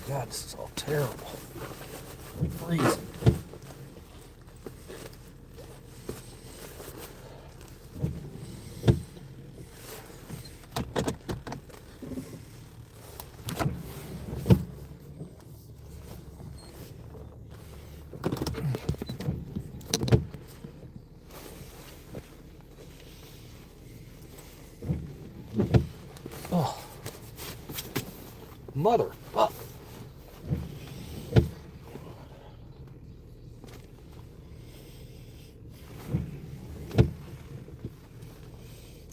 God, this is all terrible. I'm freezing. Oh, mother. Oh.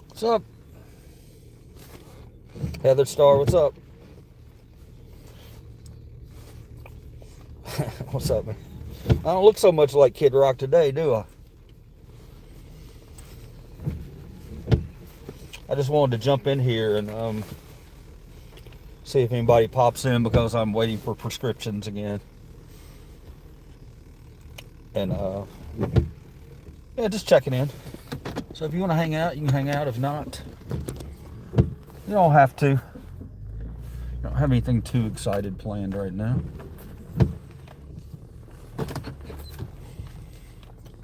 What's up? Heather Star, what's up? What's up, man? I don't look so much like Kid Rock today, do I? I just wanted to jump in here and see if anybody pops in because I'm waiting for prescriptions again. And yeah, just checking in. So if you want to hang out, you can hang out. If not, you don't have to. I don't have anything too excited planned right now.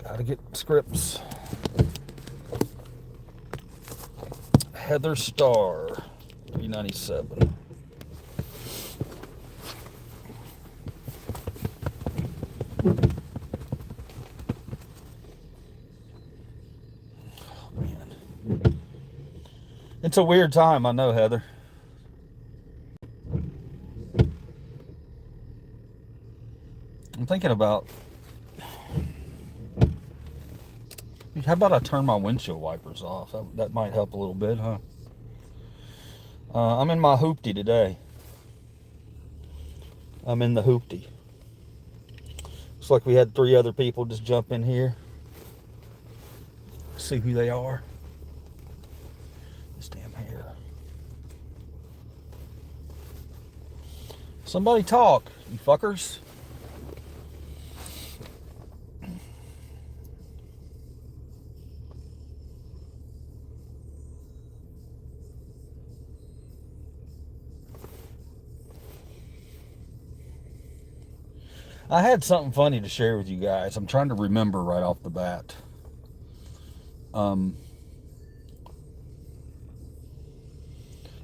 Gotta get scripts. Heather Star, 397. Oh, man. It's a weird time, I know, Heather. I'm thinking about, how about I turn my windshield wipers off? That might help a little bit, huh? I'm in my hoopty today. I'm in the hoopty. Looks like we had 3 other people just jump in here. See who they are. This damn hair. Somebody talk, you fuckers. I had something funny to share with you guys. I'm trying to remember right off the bat. I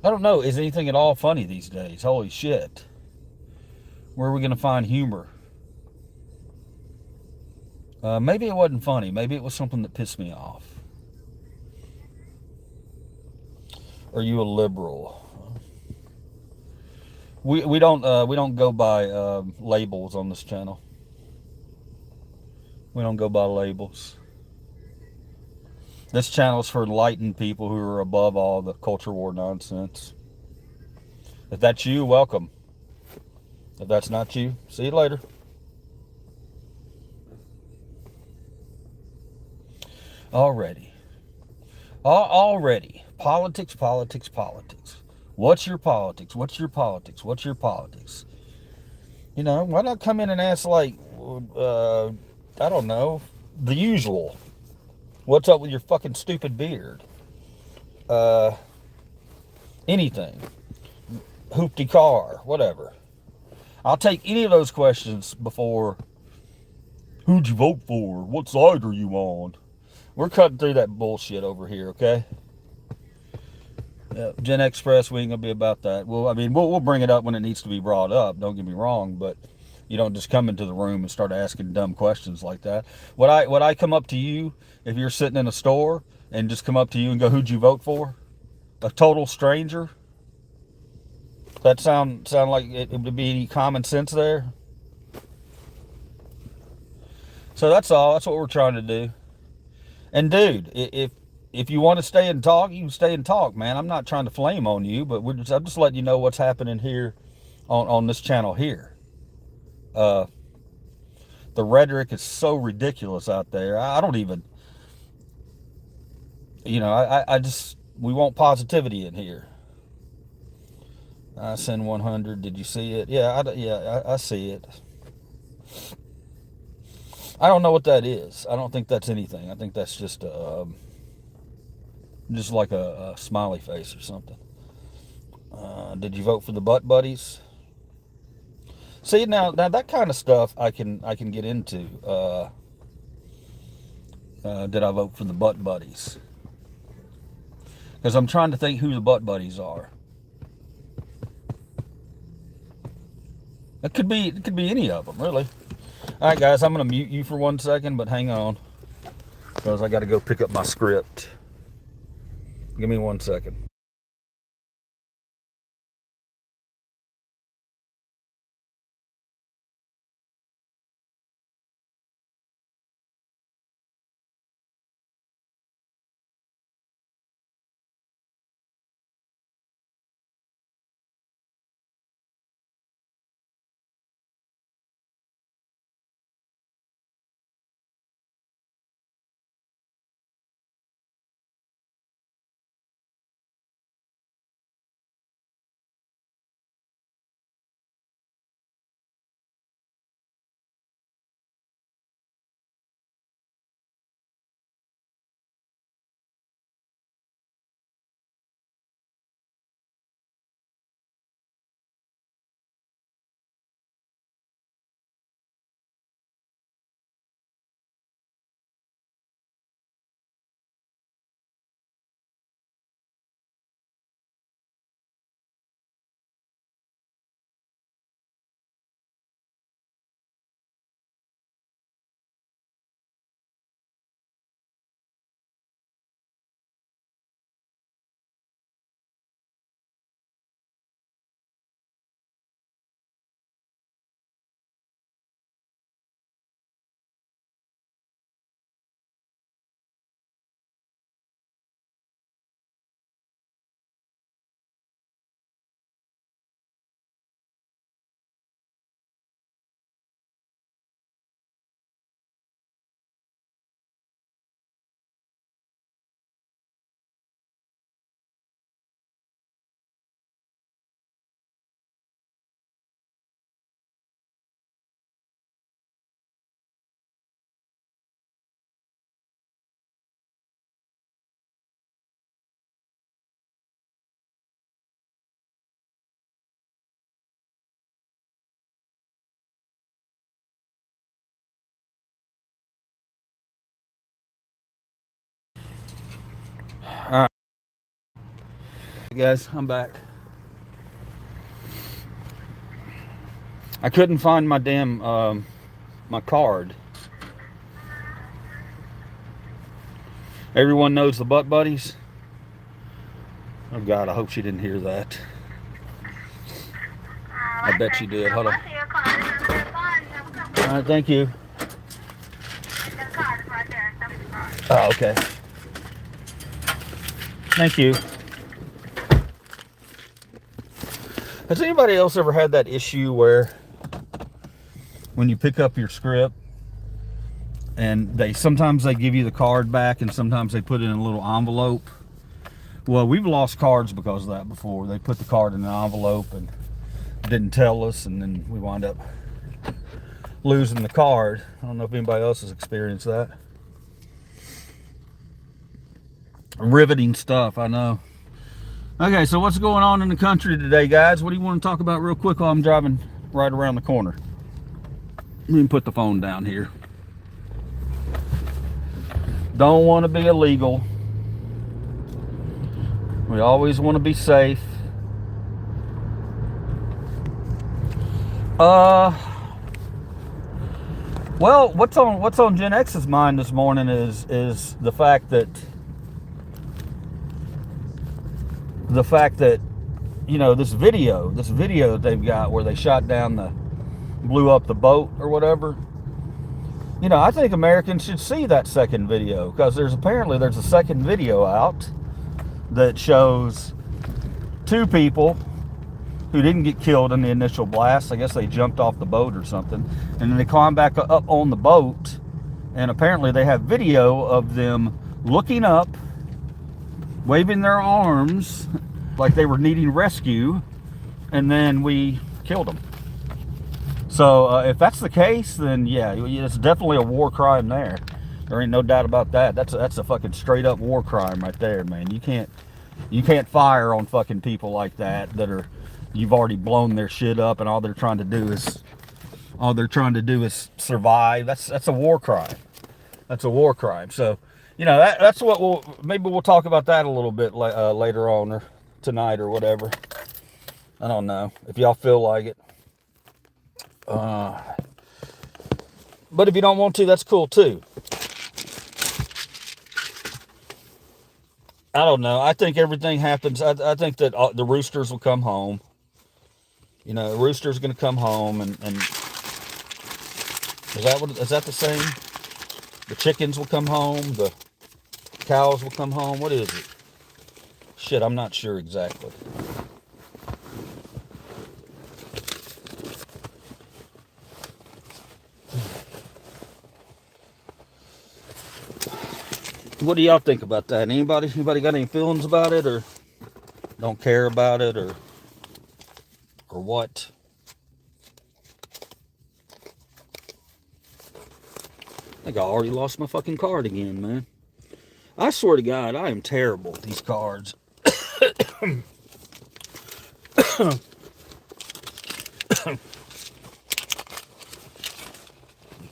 don't know. Is anything at all funny these days? Holy shit. Where are we going to find humor? Maybe it wasn't funny. Maybe it was something that pissed me off. Are you a liberal? We don't go by labels on this channel. We don't go by labels. This channel is for enlightened people who are above all the culture war nonsense. If that's you, welcome. If that's not you, see you later. Already. Politics, politics, politics. What's your politics? What's your politics? What's your politics? You know, why not come in and ask, like, I don't know, the usual. What's up with your fucking stupid beard? Anything. Hoopty car, whatever. I'll take any of those questions before, who'd you vote for? What side are you on? We're cutting through that bullshit over here, okay? Gen Express, we ain't gonna be about that. Well, I mean, we'll bring it up when it needs to be brought up. Don't get me wrong, but you don't just come into the room and start asking dumb questions like that. Would I come up to you if you're sitting in a store and just come up to you and go, "Who'd you vote for?" A total stranger? That sound like it would be any common sense there? So that's all. That's what we're trying to do. And dude, if you want to stay and talk, you can stay and talk, man. I'm not trying to flame on you, but I'm just letting you know what's happening here on this channel here. The rhetoric is so ridiculous out there. I don't even, you know, I just, we want positivity in here. I send 100. Did you see it? Yeah, I see it. I don't know what that is. I don't think that's anything. I think that's just like a smiley face or something. Did you vote for the butt buddies? See, now that kind of stuff I can get into. Did I vote for the butt buddies? Because I'm trying to think who the butt buddies are. It could be any of them, really. All right, guys, I'm gonna mute you for 1 second, but hang on, because I got to go pick up my script. Give me 1 second. All right, guys, I'm back. I couldn't find my damn my card. Everyone knows the butt buddies. Oh God, I hope she didn't hear that. I bet she did. Hold on. All right, thank you. Oh, okay. Thank you. Has anybody else ever had that issue where when you pick up your script and sometimes they give you the card back and sometimes they put it in a little envelope? Well, we've lost cards because of that before. They put the card in an envelope and didn't tell us, and then we wind up losing the card. I don't know if anybody else has experienced that. Riveting stuff, I know. Okay, so what's going on in the country today, guys? What do you want to talk about real quick while I'm driving right around the corner? Let me put the phone down here. Don't want to be illegal. We always want to be safe. Well, what's on Gen X's mind this morning is the fact that you know, this video that they've got where they shot down blew up the boat or whatever. You know, I think Americans should see that second video, because there's a second video out that shows two people who didn't get killed in the initial blast. I guess they jumped off the boat or something, and then they climbed back up on the boat, and apparently they have video of them looking up, waving their arms like they were needing rescue, and then we killed them. So if that's the case, then yeah, it's definitely a war crime there. There ain't no doubt about that. That's a fucking straight up war crime right there, man. You can't fire on fucking people like that you've already blown their shit up, and all they're trying to do is all they're trying to do is survive. That's a war crime. That's a war crime. So, that's what we'll talk about that a little bit later on, or tonight, or whatever. I don't know if y'all feel like it. But if you don't want to, that's cool too. I don't know. I think everything happens. I think that the roosters will come home. The rooster's going to come home, and is that the same? The chickens will come home. The cows will come home. What is it? Shit, I'm not sure exactly. What do y'all think about that? Anybody got any feelings about it, or don't care about it, or what? I think I already lost my fucking card again, man. I swear to God, I am terrible at these cards.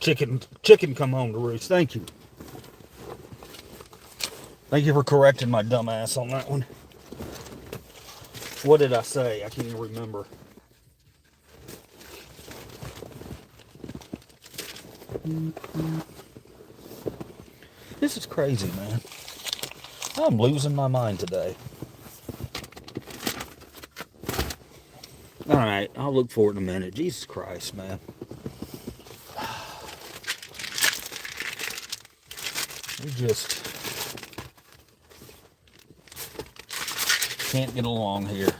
Chicken come home to roost. Thank you. Thank you for correcting my dumb ass on that one. What did I say? I can't even remember. This is crazy, man. I'm losing my mind today. Alright, I'll look for it in a minute. Jesus Christ, man. We just can't get along here.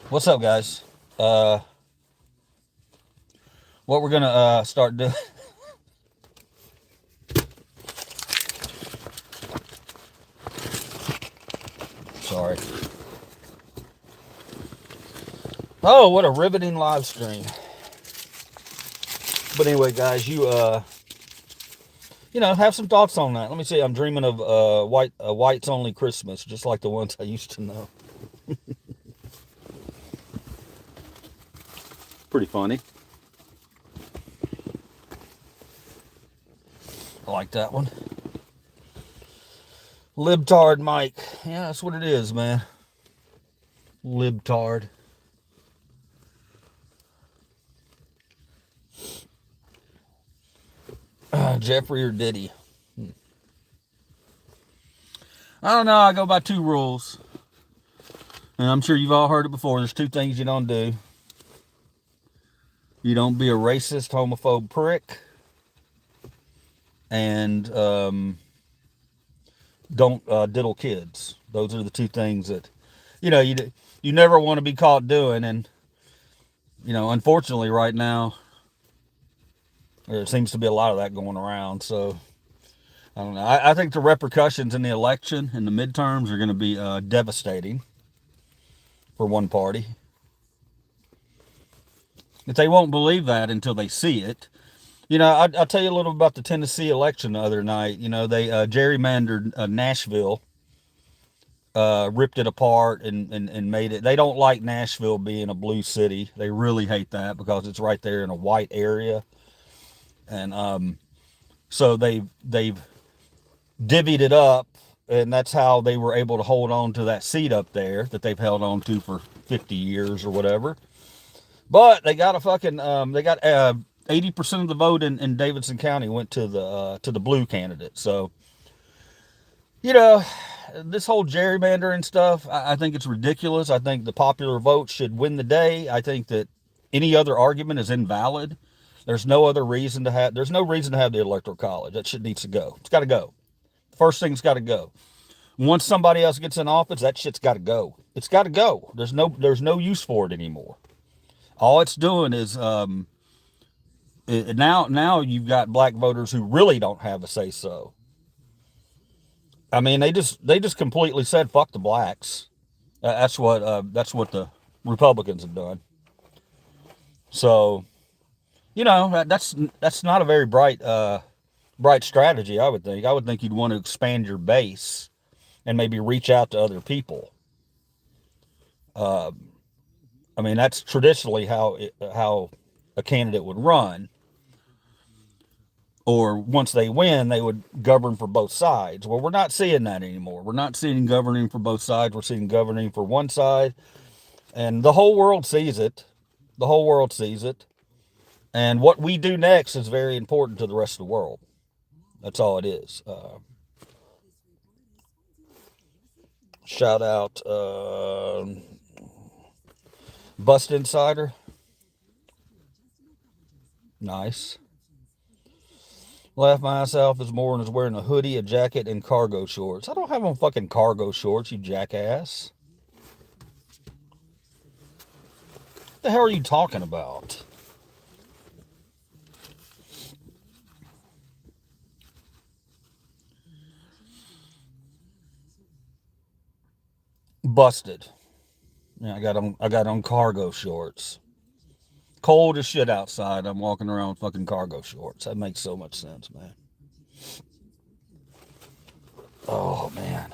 What's up, guys? What we're gonna start doing. Sorry. Oh, what a riveting live stream. But anyway, guys, you have some thoughts on that. Let me see. I'm dreaming of whites only Christmas, just like the ones I used to know. Pretty funny. I like that one. Libtard Mike. Yeah, that's what it is, man. Libtard. Jeffrey or Diddy? I don't know. I go by 2 rules. And I'm sure you've all heard it before. There's 2 things you don't do. You don't be a racist, homophobe prick. And don't diddle kids. Those are the 2 things that, you never want to be caught doing. And, unfortunately right now, there seems to be a lot of that going around. So, I don't know. I think the repercussions in the election, in the midterms, are going to be devastating for one party. But they won't believe that until they see it. I'll tell you a little about the Tennessee election the other night. They gerrymandered Nashville, ripped it apart and made it. They don't like Nashville being a blue city. They really hate that because it's right there in a white area. And so they've divvied it up, and that's how they were able to hold on to that seat up there that they've held on to for 50 years or whatever. But they got 80% of the vote in Davidson County went to the blue candidate. So, this whole gerrymandering stuff, I think it's ridiculous. I think the popular vote should win the day. I think that any other argument is invalid. There's no reason to have the Electoral College. That shit needs to go. It's got to go. First thing's got to go. Once somebody else gets in office, that shit's got to go. It's got to go. There's no use for it anymore. All it's doing is now you've got black voters who really don't have a say so. I mean, they just completely said fuck the blacks. That's what the Republicans have done. So, that's not a very bright strategy. I would think you'd want to expand your base and maybe reach out to other people. I mean, that's traditionally how a candidate would run. Or once they win, they would govern for both sides. Well, we're not seeing that anymore. We're not seeing governing for both sides. We're seeing governing for one side, and the whole world sees it. The whole world sees it. And what we do next is very important to the rest of the world. That's all it is. Shout out Bust Insider. Nice. Laugh my ass off this morning is wearing a hoodie, a jacket, and cargo shorts. I don't have on fucking cargo shorts, you jackass. What the hell are you talking about? Busted. Yeah, I got on cargo shorts. Cold as shit outside. I'm walking around with fucking cargo shorts. That makes so much sense, man. Oh man.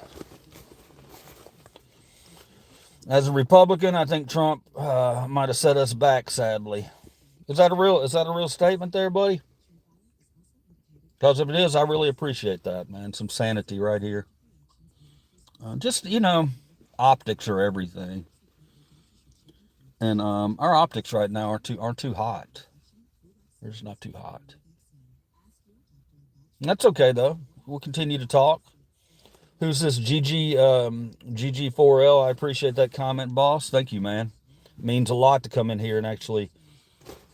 As a Republican, I think Trump might have set us back. Sadly, is that a real statement there, buddy? Because if it is, I really appreciate that, man. Some sanity right here. Just optics are everything, and our optics right now aren't too hot. They're just not too hot. That's okay though. We'll continue to talk. Who's this? GG4L. I appreciate that comment, boss. Thank you, man. It means a lot to come in here and actually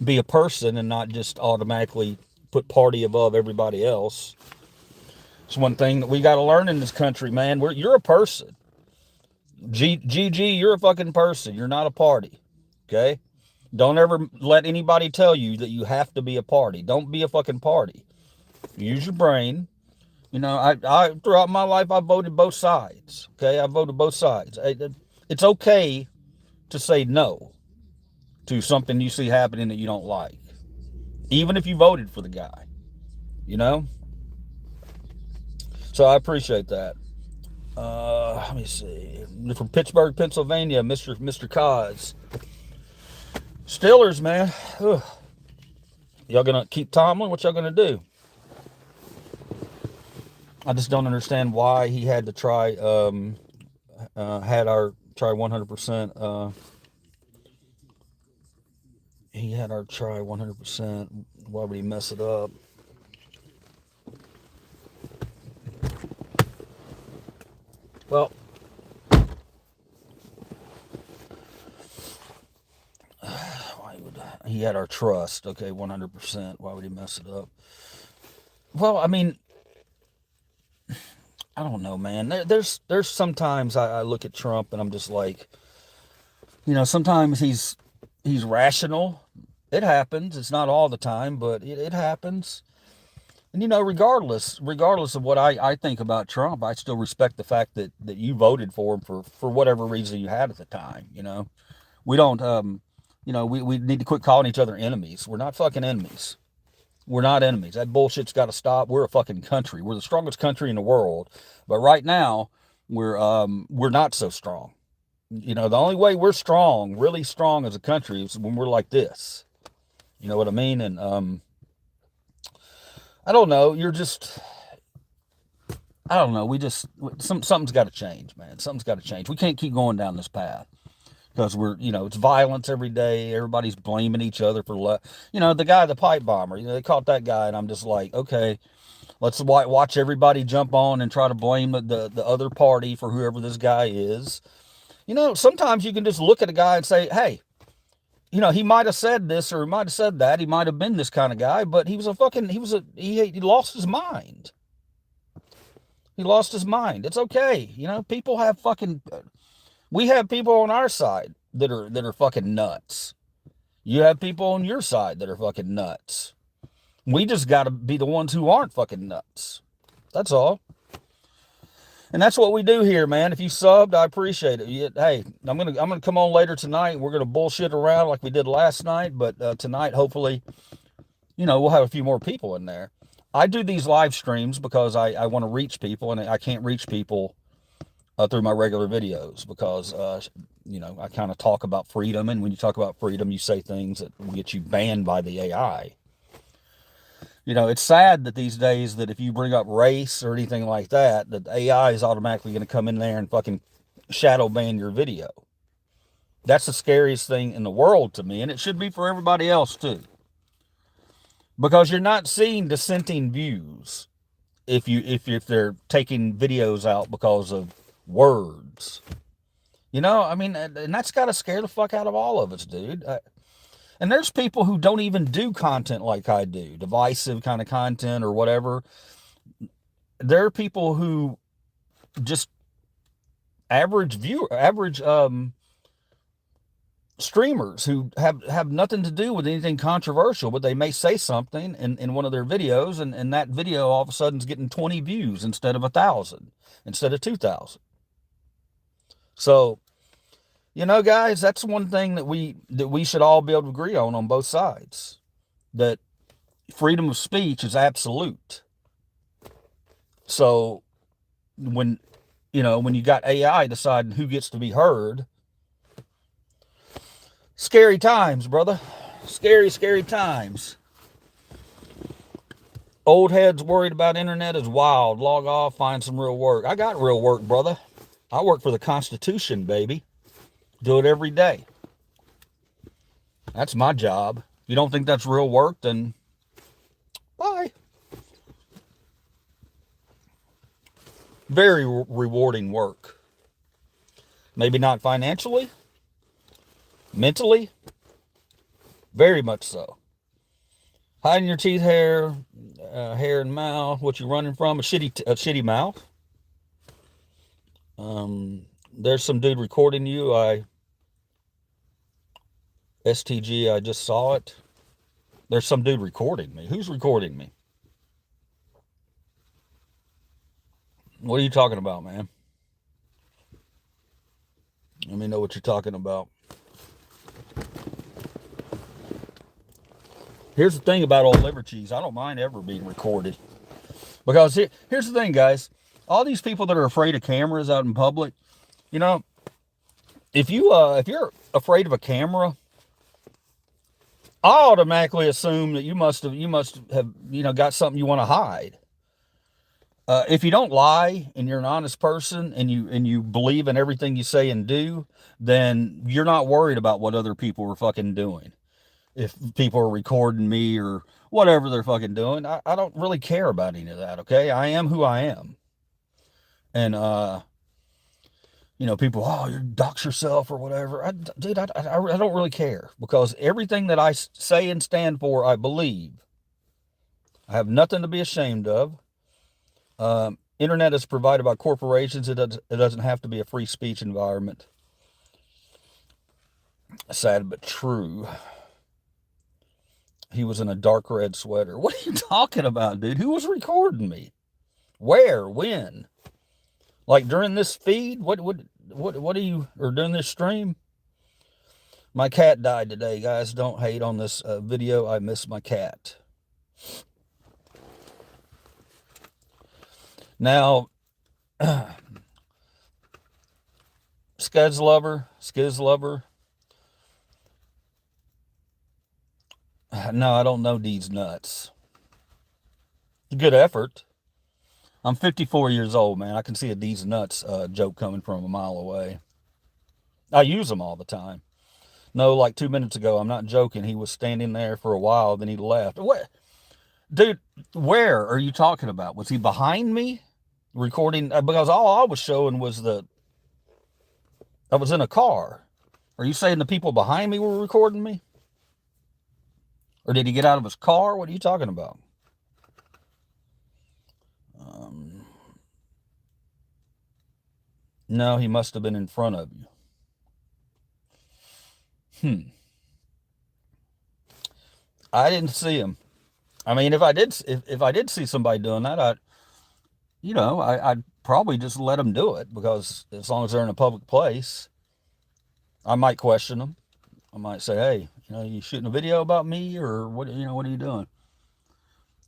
be a person and not just automatically put party above everybody else. It's one thing that we got to learn in this country, man. You're a person. GG, you're a fucking person. You're not a party. Okay? Don't ever let anybody tell you that you have to be a party. Don't be a fucking party. Use your brain. I throughout my life I voted both sides. Okay, I voted both sides. It's okay to say no to something you see happening that you don't like, even if you voted for the guy. You know. So I appreciate that. Let me see. From Pittsburgh, Pennsylvania, Mr. Cos. Steelers, man. Ugh. Y'all gonna keep Tomlin? What y'all gonna do? I just don't understand why he had to try. Had our try 100%. He had our try 100%. Why would he mess it up? Well, why would he had our trust? Okay, 100%. Why would he mess it up? Well, I mean, I don't know, man. There's sometimes I look at Trump and I'm just like, sometimes he's rational. It happens. It's not all the time, but it happens. And regardless of what I think about Trump, I still respect the fact that you voted for him for whatever reason you had at the time. We don't we need to quit calling each other enemies. We're not fucking enemies. We're not enemies. That bullshit's got to stop. We're a fucking country. We're the strongest country in the world. But right now, we're not so strong. The only way we're strong, really strong as a country, is when we're like this. You know what I mean? And I don't know. I don't know. Something's got to change, man. Something's got to change. We can't keep going down this path because it's violence every day. Everybody's blaming each other for, the guy, the pipe bomber. They caught that guy, and I'm just like, okay, let's watch everybody jump on and try to blame the other party for whoever this guy is. Sometimes you can just look at a guy and say, hey, he might have said this or he might have said that. He might have been this kind of guy, but he lost his mind. He lost his mind. It's okay. People have we have people on our side that are fucking nuts. You have people on your side that are fucking nuts. We just got to be the ones who aren't fucking nuts. That's all. And that's what we do here, man. If you subbed, I appreciate it. Hey, I'm gonna come on later tonight. We're gonna bullshit around like we did last night, but tonight, hopefully, we'll have a few more people in there. I do these live streams because I want to reach people, and I can't reach people through my regular videos because, I kind of talk about freedom. And when you talk about freedom, you say things that will get you banned by the AI. It's sad that these days that if you bring up race or anything like that, that AI is automatically going to come in there and fucking shadow ban your video. That's the scariest thing in the world to me, and it should be for everybody else too. Because you're not seeing dissenting views if they're taking videos out because of words. And that's got to scare the fuck out of all of us, dude. And there's people who don't even do content like I do, divisive kind of content or whatever. There are people who just average streamers who have nothing to do with anything controversial, but they may say something in one of their videos, and that video all of a sudden is getting 20 views instead of 1,000, instead of 2,000. So, guys, that's one thing that we should all be able to agree on both sides. That freedom of speech is absolute. So when you got AI deciding who gets to be heard, scary times, brother. Scary, scary times. Old heads worried about internet is wild. Log off, find some real work. I got real work, brother. I work for the Constitution, baby. Do it every day. That's my job. If you don't think that's real work, then bye. Very rewarding work. Maybe not financially, mentally, very much so. Hiding your teeth, hair and mouth. What you running from? A shitty mouth. There's some dude recording you. STG, I just saw it. There's some dude recording me. Who's recording me? What are you talking about, man? Let me know what you're talking about. Here's the thing about old liver cheese. I don't mind ever being recorded. Because here's the thing, guys. All these people that are afraid of cameras out in public, if you're afraid of a camera, I automatically assume that you must have got something you want to hide. If you don't lie and you're an honest person and you believe in everything you say and do, then you're not worried about what other people are fucking doing. If people are recording me or whatever they're fucking doing, I don't really care about any of that. Okay, I am who I am. And people, oh, you dox yourself or whatever. I don't really care, because everything that I say and stand for, I believe. I have nothing to be ashamed of. Internet is provided by corporations. It doesn't have to be a free speech environment. Sad but true. He was in a dark red sweater. What are you talking about, dude? Who was recording me? Where? When? Like during this feed? What are you, or during this stream? My cat died today, guys. Don't hate on this video. I miss my cat. Now, Skiz Lover. No, I don't know these nuts. Good effort. I'm 54 years old, man. I can see a these nuts joke coming from a mile away. I use them all the time. No, like 2 minutes ago, I'm not joking. He was standing there for a while, then he left. What? Dude, where are you talking about? Was he behind me recording? Because all I was showing was I was in a car. Are you saying the people behind me were recording me? Or did he get out of his car? What are you talking about? No, he must have been in front of you. I didn't see him. I mean, if I did see somebody doing that, I'd probably just let them do it, because as long as they're in a public place, I might question them. I might say, hey, you shooting a video about me, or what are you doing?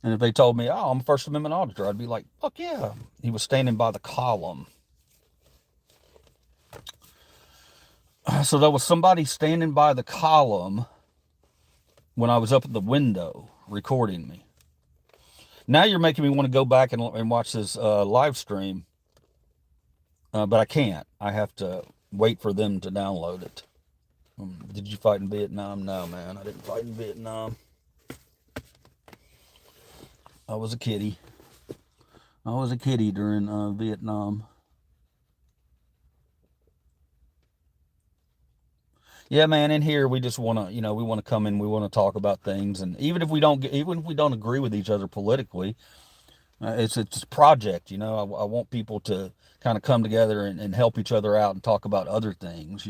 And if they told me, oh, I'm a First Amendment auditor, I'd be like, fuck yeah. He was standing by the column. So there was somebody standing by the column when I was up at the window recording me. Now you're making me want to go back and watch this live stream, but I can't. I have to wait for them to download it. Did you fight in Vietnam? No, man, I didn't fight in Vietnam. I was a kiddie. I was a kiddie during Vietnam. Yeah, man. In here, we just want to, we want to come in. We want to talk about things, and even if we don't agree with each other politically, it's a project. I want people to kind of come together and help each other out and talk about other things.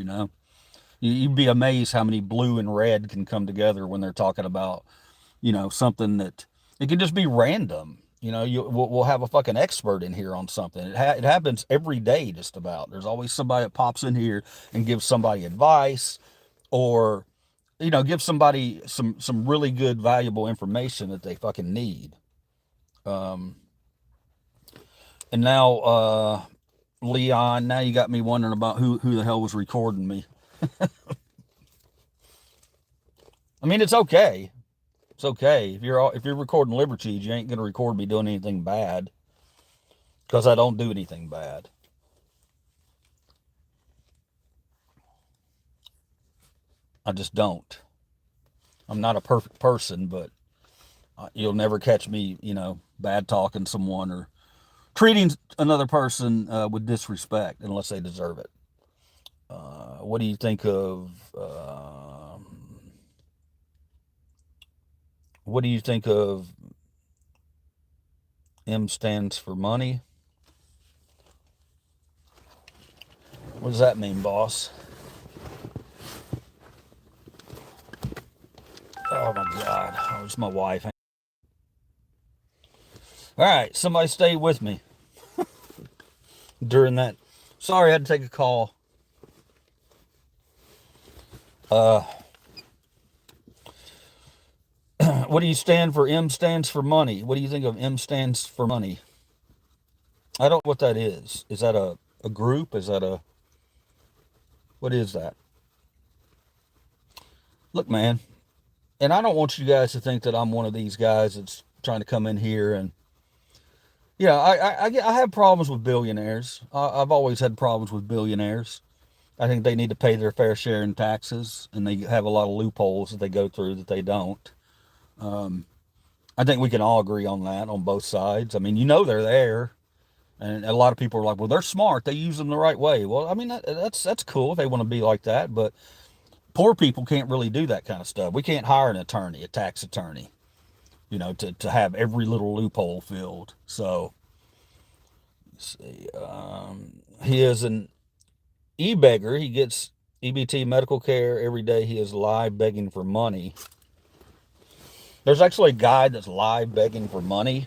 You'd be amazed how many blue and red can come together when they're talking about, something that it can just be random. We'll have a fucking expert in here on something. It happens every day, just about. There's always somebody that pops in here and gives somebody advice, or give somebody some really good, valuable information that they fucking need. Um, and now, Leon, now you got me wondering about who the hell was recording me. I mean, it's okay. It's okay if you're recording Liberties, you ain't gonna record me doing anything bad, because I don't do anything bad. I just don't. I'm not a perfect person, but you'll never catch me, bad talking someone or treating another person with disrespect unless they deserve it. What do you think of? What do you think of? M stands for money. What does that mean, boss? Oh my God! Oh, it's my wife. All right, somebody stay with me during that. Sorry, I had to take a call. What do you stand for? M stands for money. What do you think of M stands for money? I don't know what that is. Is that a group? Is that a, what is that? Look, man, and I don't want you guys to think that I'm one of these guys that's trying to come in here and, I have problems with billionaires. I've always had problems with billionaires. I think they need to pay their fair share in taxes, and they have a lot of loopholes that they go through that they don't. I think we can all agree on that on both sides. I mean, they're there, and a lot of people are like, "Well, they're smart. They use them the right way." Well, I mean, that's cool if they want to be like that, but poor people can't really do that kind of stuff. We can't hire an attorney, a tax attorney, to have every little loophole filled. So, let's see. He is an e-beggar. He gets EBT medical care every day. He is live begging for money. There's actually a guy that's live begging for money.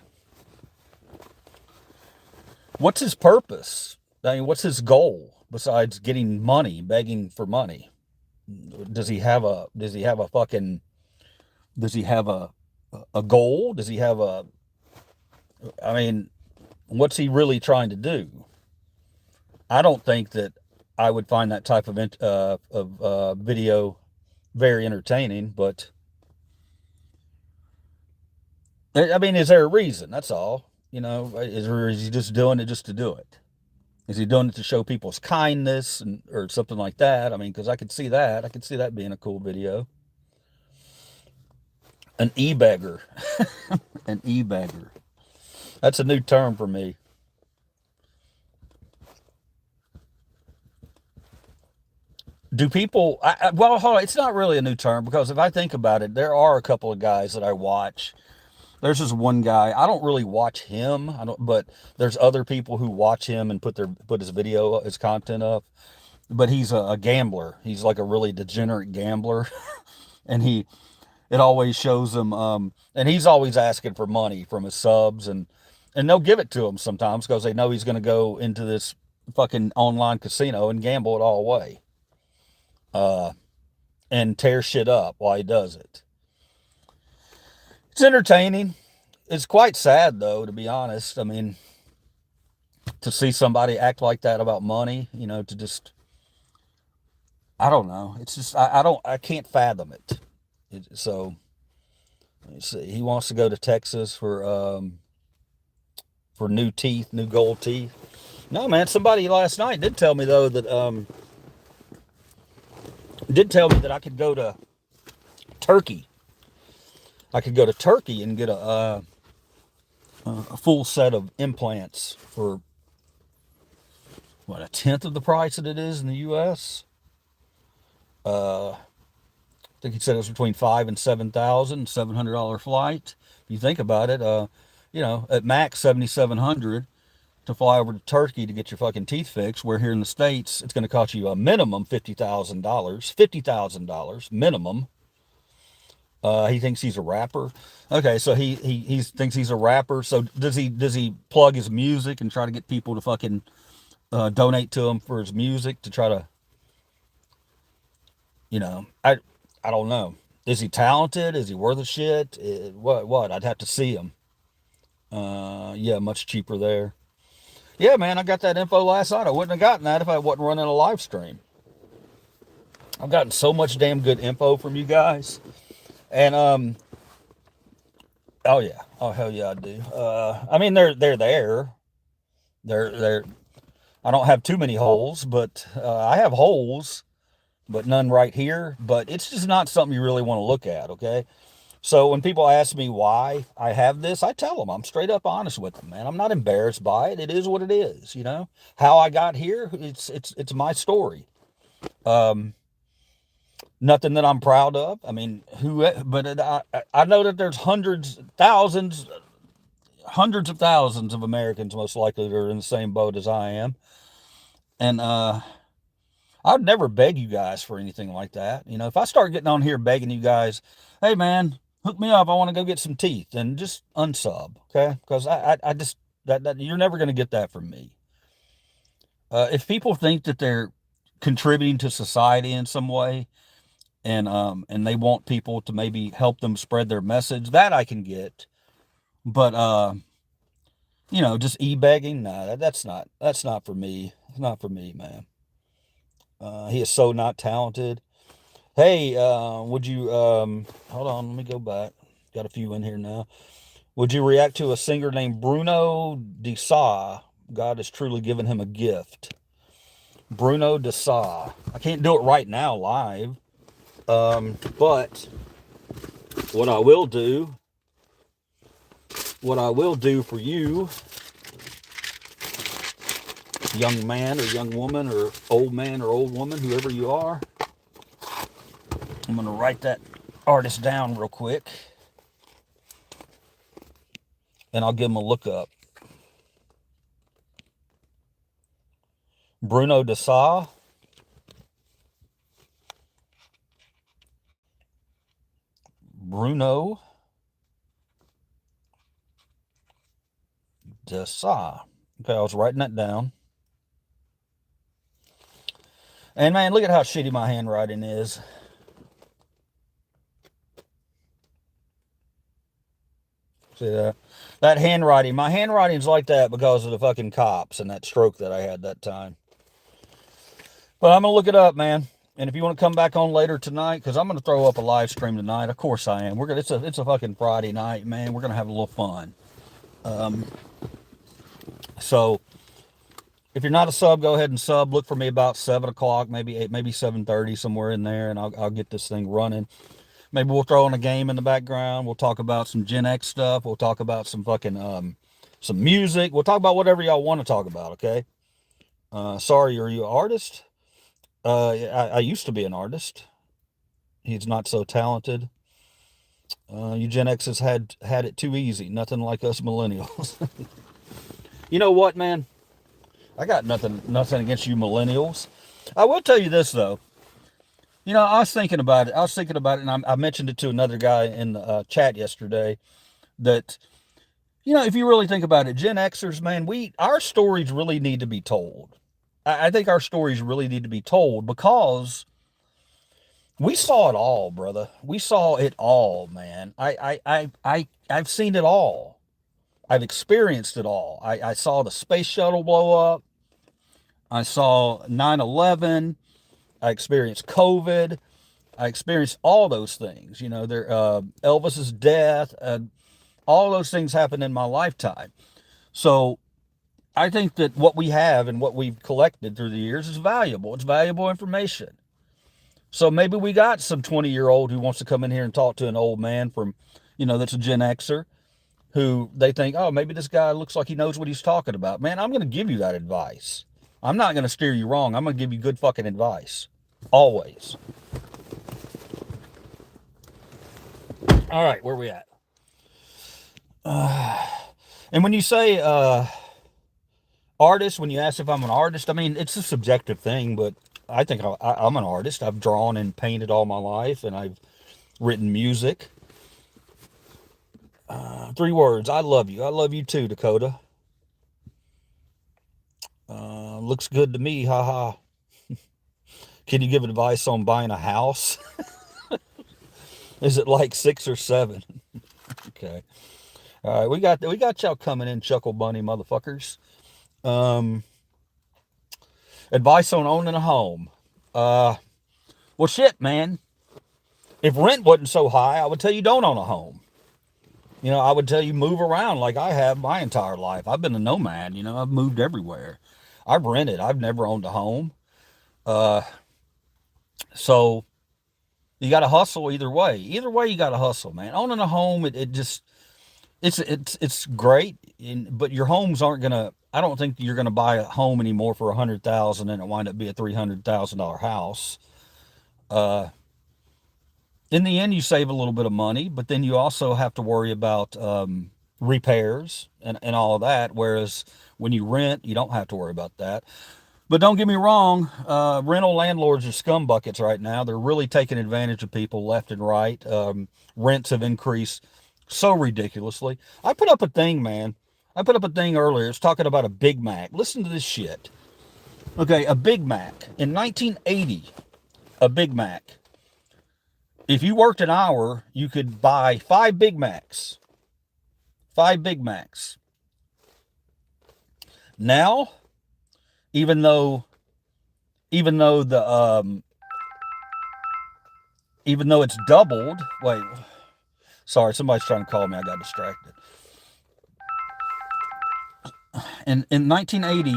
What's his purpose? I mean, what's his goal besides getting money, begging for money? Does he have a goal? Does he have I mean, what's he really trying to do? I don't think that I would find that type of video very entertaining, but I mean, is there a reason? That's all. Is he just doing it just to do it? Is he doing it to show people's kindness or something like that? I mean, because I could see that. I could see that being a cool video. An e-beggar. An e-beggar. That's a new term for me. Do people? Well, hold on. It's not really a new term, because if I think about it, there are a couple of guys that I watch. There's just one guy. I don't really watch him. I don't, but there's other people who watch him and put his video, his content up. But he's a gambler. He's like a really degenerate gambler, and it always shows him. And he's always asking for money from his subs, and they'll give it to him sometimes because they know he's going to go into this fucking online casino and gamble it all away, and tear shit up while he does it. It's entertaining. It's quite sad, though, to be honest. I mean, to see somebody act like that about money, to just I don't know. It's just I can't fathom it. So he wants to go to Texas for new teeth, new gold teeth. No, man. Somebody last night did tell me though that did tell me that I could go to Turkey. I could go to Turkey and get a full set of implants for what, a tenth of the price that it is in the U.S. I think he said it was between 5 and 7,000, $700 flight. If you think about it, at max 7,700 to fly over to Turkey to get your fucking teeth fixed. Where here in the States, it's going to cost you a minimum $50,000, $50,000 minimum. He thinks he's a rapper. Okay, so he thinks he's a rapper. So does he plug his music and try to get people to fucking donate to him for his music to try to, I don't know. Is he talented? Is he worth a shit? What? I'd have to see him. Yeah, much cheaper there. Yeah, man, I got that info last night. I wouldn't have gotten that if I wasn't running a live stream. I've gotten so much damn good info from you guys. And oh yeah, oh hell yeah, I do. I mean they're there. They're. I don't have too many holes, but I have holes, but none right here. But it's just not something you really want to look at. Okay. So when people ask me why I have this, I tell them I'm straight up honest with them, man. I'm not embarrassed by it. It is what it is. How I got here. It's my story. Um, Nothing that I'm proud of. I mean, I know that there's hundreds of thousands of Americans most likely that are in the same boat as I am. And I'd never beg you guys for anything like that. If I start getting on here begging you guys, hey man, hook me up, I want to go get some teeth, then just unsub, okay? Because I just that you're never going to get that from me. If people think that they're contributing to society in some way, and they want people to maybe help them spread their message, that I can get. But just e-begging, nah, that's not for me. It's not for me, man. He is so not talented. Hey, would you hold on, let me go back. Got a few in here now. Would you react to a singer named Bruno De Sa? God has truly given him a gift. Bruno De Sa. I can't do it right now live. But what I will do for you, young man or young woman or old man or old woman, whoever you are, I'm going to write that artist down real quick. And I'll give him a look up. Bruno De Sa. Bruno De Sa. Okay, I was writing that down. And man, look at how shitty my handwriting is. See that? That handwriting. My handwriting's like that because of the fucking cops and that stroke that I had that time. But I'm going to look it up, man. And if you want to come back on later tonight, because I'm going to throw up a live stream tonight. Of course I am. It's a fucking Friday night, man. We're going to have a little fun. So if you're not a sub, go ahead and sub. Look for me about 7 o'clock, maybe 8, maybe 7:30, somewhere in there, and I'll get this thing running. Maybe we'll throw on a game in the background. We'll talk about some Gen X stuff. We'll talk about some fucking some music. We'll talk about whatever y'all want to talk about. Okay. Sorry, are you an artist? I used to be an artist. He's not so talented. You Gen X's had it too easy. Nothing like us millennials. You know what, man? I got nothing against you millennials. I will tell you this though. I was thinking about it. And I mentioned it to another guy in the chat yesterday. That if you really think about it, Gen Xers, man, our stories really need to be told. I think our stories really need to be told because we saw it all, brother. We saw it all, man. I've seen it all. I've experienced it all. I saw the space shuttle blow up. I saw 9/11. I experienced COVID. I experienced all those things. Elvis's death. All those things happened in my lifetime. So I think that what we have and what we've collected through the years is valuable. It's valuable information. So maybe we got some 20-year-old who wants to come in here and talk to an old man from, that's a Gen Xer who they think, oh, maybe this guy looks like he knows what he's talking about. Man, I'm going to give you that advice. I'm not going to steer you wrong. I'm going to give you good fucking advice. Always. All right, where we at? And when you say artist, when you ask if I'm an artist, I mean, it's a subjective thing, but I think I'm an artist. I've drawn and painted all my life, and I've written music. 3 words. I love you. I love you too, Dakota. Looks good to me. Haha. Can you give advice on buying a house? Is it like 6 or 7? Okay. All right, we got y'all coming in, Chuckle Bunny motherfuckers. Advice on owning a home. Well, shit, man. If rent wasn't so high, I would tell you don't own a home. I would tell you move around like I have my entire life. I've been a nomad. I've moved everywhere. I've rented. I've never owned a home. So you got to hustle either way. Either way, you got to hustle, man. Owning a home, it just it's great, but your homes aren't gonna. I don't think you're gonna buy a home anymore for $100,000 and it wind up be a $300,000 house. In the end, you save a little bit of money, but then you also have to worry about repairs and all of that. Whereas when you rent, you don't have to worry about that. But don't get me wrong, rental landlords are scum buckets right now. They're really taking advantage of people left and right. Rents have increased so ridiculously. I put up a thing, man. I put up a thing earlier. It's talking about a Big Mac. Listen to this shit. Okay, a Big Mac. In 1980, a Big Mac. If you worked an hour, you could buy 5 Big Macs. 5 Big Macs. Now, even though the even though it's doubled. Wait, sorry, somebody's trying to call me. I got distracted. In 1980,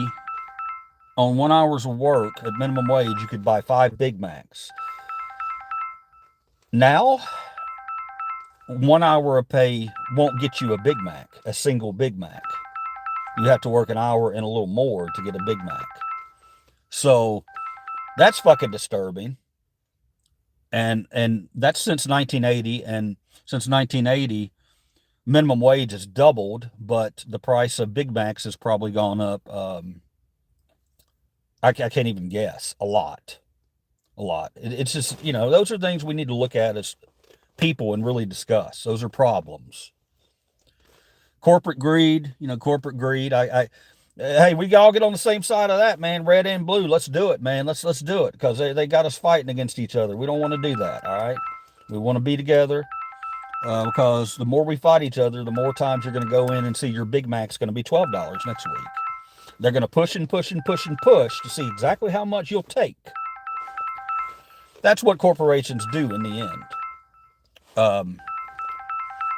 on 1 hour's of work at minimum wage, you could buy 5 Big Macs. Now, 1 hour of pay won't get you a Big Mac, a single Big Mac. You have to work an hour and a little more to get a Big Mac. So that's fucking disturbing. And that's since 1980. And since 1980, minimum wage has doubled, but the price of Big Macs has probably gone up. I can't even guess. A lot. A lot. It's just, those are things we need to look at as people and really discuss. Those are problems. Corporate greed, corporate greed. Hey, we all get on the same side of that, man. Red and blue. Let's do it, man. Let's do it because they got us fighting against each other. We don't want to do that. All right. We want to be together because the more we fight each other, the more times you're going to go in and see your Big Mac's going to be $12 next week. They're going to push and push and push and push to see exactly how much you'll take. That's what corporations do in the end.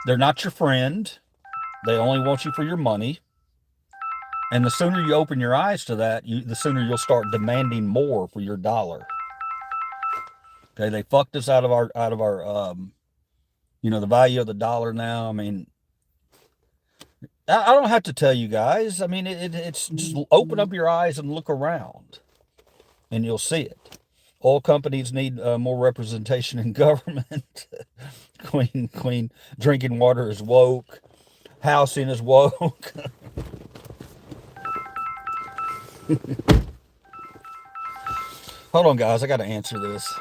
They're not your friend. They only want you for your money. And the sooner you open your eyes to that, the sooner you'll start demanding more for your dollar. Okay, they fucked us out of our the value of the dollar now. I mean, I don't have to tell you guys. I mean, it's just open up your eyes and look around, and you'll see it. Oil companies need more representation in government. Clean drinking water is woke. Housing is woke. Hold on, guys. I got to answer this.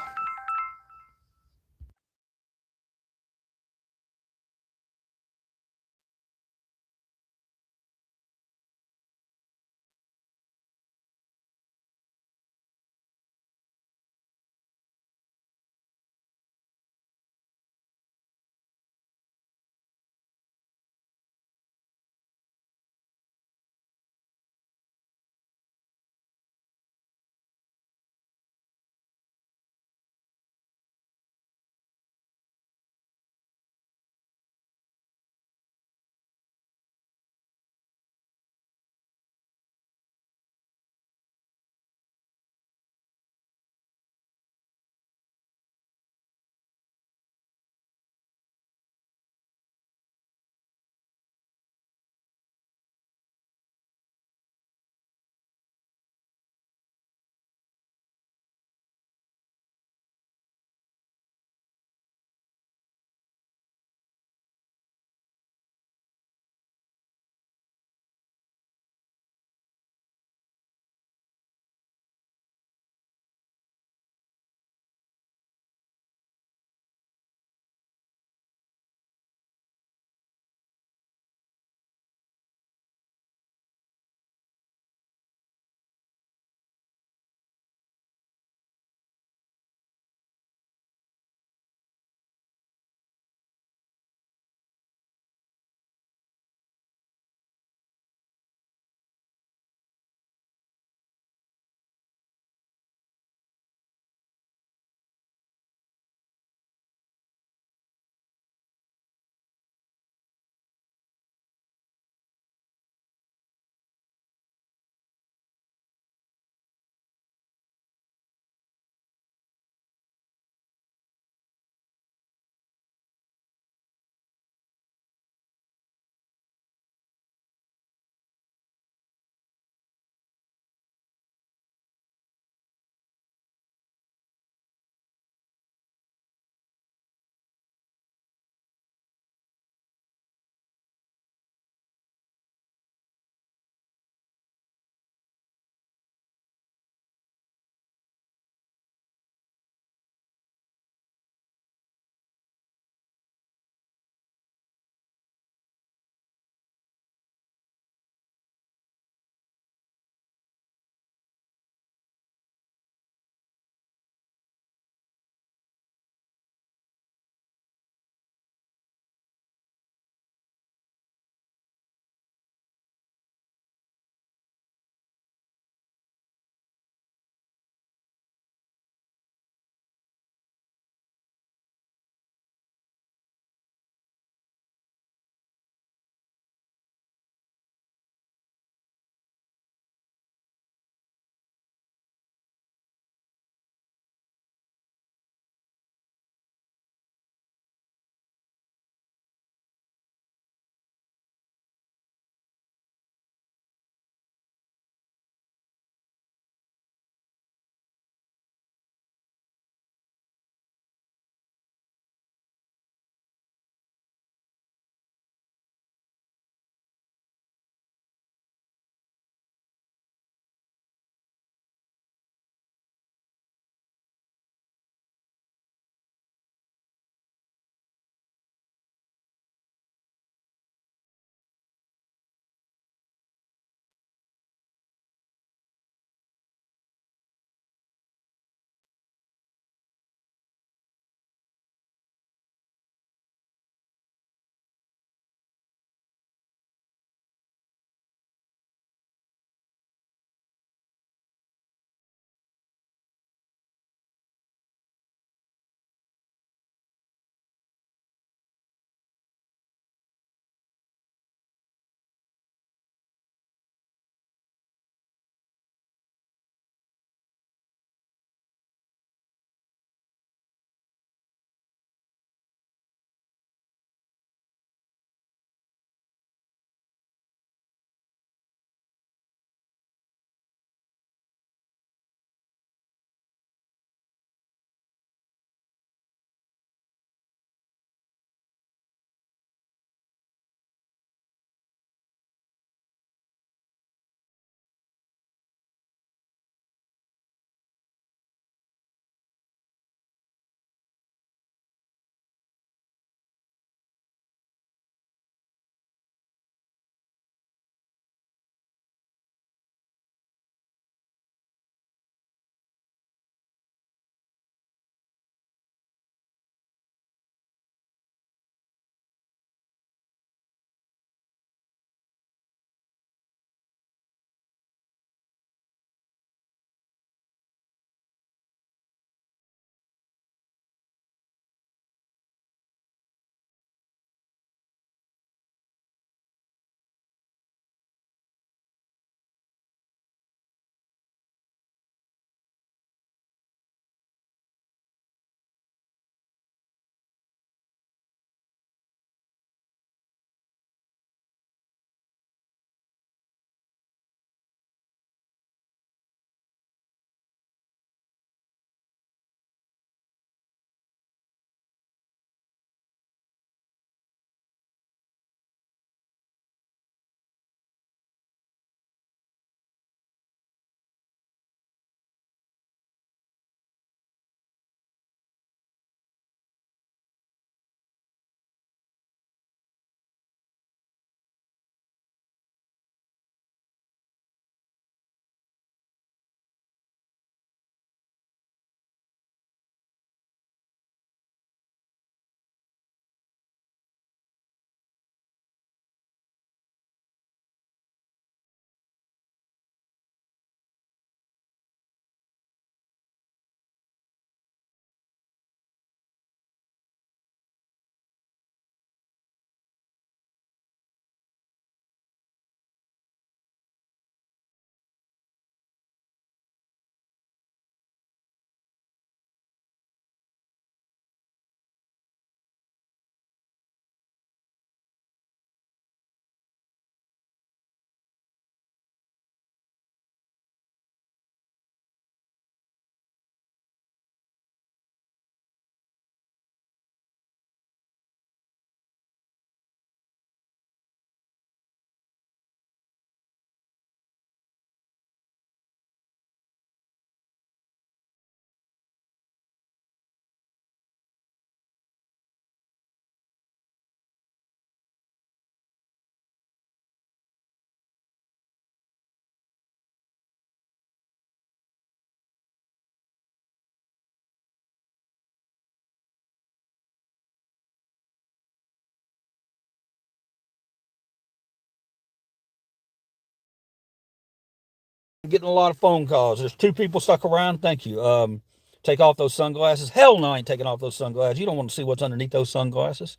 Getting a lot of phone calls. There's 2 people stuck around. Thank you. Take off those sunglasses. Hell no, I ain't taking off those sunglasses. You don't want to see what's underneath those sunglasses.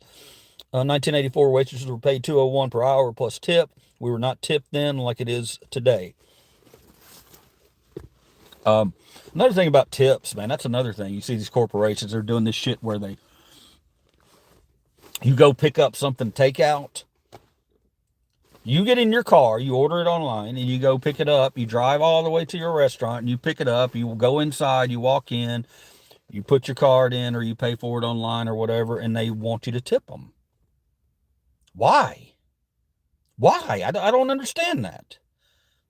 1984, waitresses were paid $2.01 per hour plus tip. We were not tipped then like it is today. Another thing about tips, man, that's another thing. You see these corporations, they're doing this shit where you go pick up something takeout. You get in your car, you order it online, and you go pick it up. You drive all the way to your restaurant, and you pick it up. You go inside, you walk in, you put your card in, or you pay for it online or whatever, and they want you to tip them. Why? Why? I don't understand that.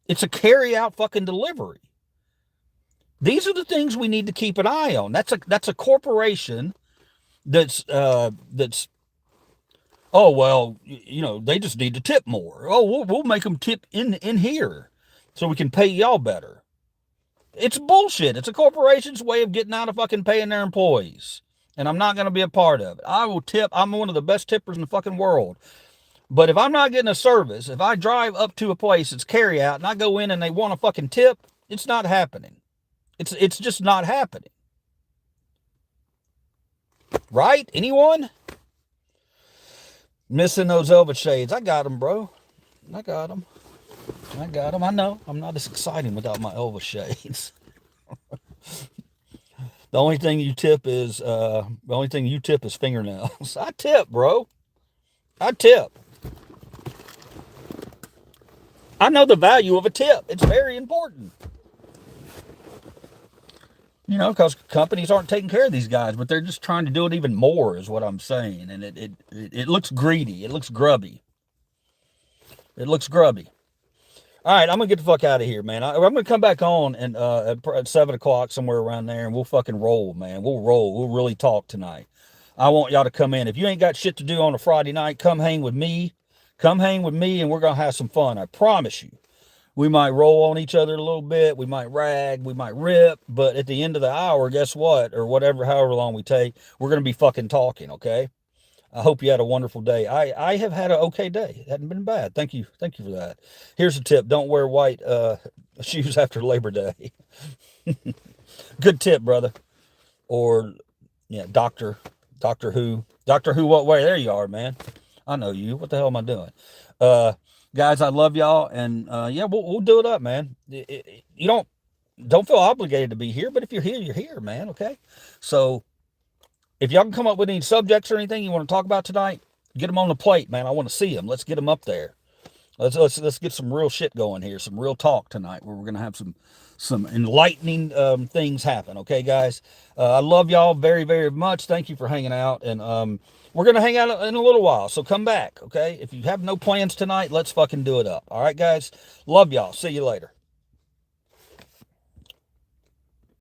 It's a carry-out fucking delivery. These are the things we need to keep an eye on. That's a corporation that's oh, well, they just need to tip more. Oh, we'll make them tip in here so we can pay y'all better. It's bullshit. It's a corporation's way of getting out of fucking paying their employees. And I'm not going to be a part of it. I will tip. I'm one of the best tippers in the fucking world. But if I'm not getting a service, if I drive up to a place that's carry out and I go in and they want a fucking tip, it's not happening. It's just not happening. Right? Anyone? Missing those Elvis shades. I got them, bro. I got them. I know. I'm not as exciting without my Elvis shades. The only thing you tip is fingernails. I tip, bro. I tip. I know the value of a tip. It's very important. Because companies aren't taking care of these guys, but they're just trying to do it even more, is what I'm saying. And it looks greedy. It looks grubby. It looks grubby. All right, I'm going to get the fuck out of here, man. I'm going to come back on and at 7 o'clock, somewhere around there, and we'll fucking roll, man. We'll roll. We'll really talk tonight. I want y'all to come in. If you ain't got shit to do on a Friday night, come hang with me. Come hang with me, and we're going to have some fun. I promise you. We might roll on each other a little bit. We might rag. We might rip. But at the end of the hour, guess what? Or whatever, however long we take, we're going to be fucking talking, okay? I hope you had a wonderful day. I have had an okay day. It hadn't been bad. Thank you. Thank you for that. Here's a tip. Don't wear white shoes after Labor Day. Good tip, brother. Or, yeah, Doctor Who. Doctor Who what way? There you are, man. I know you. What the hell am I doing? Guys, I love y'all, and yeah, we'll do it up, man. You don't feel obligated to be here, but if you're here, you're here, man. Okay, so if y'all can come up with any subjects or anything you want to talk about tonight, get them on the plate, man. I want to see them. Let's get them up there. Let's get some real shit going here, some real talk tonight, where we're gonna have some enlightening things happen. Okay, guys, I love y'all very, very much. Thank you for hanging out, and we're going to hang out in a little while, so come back, okay? If you have no plans tonight, let's fucking do it up. All right, guys? Love y'all. See you later.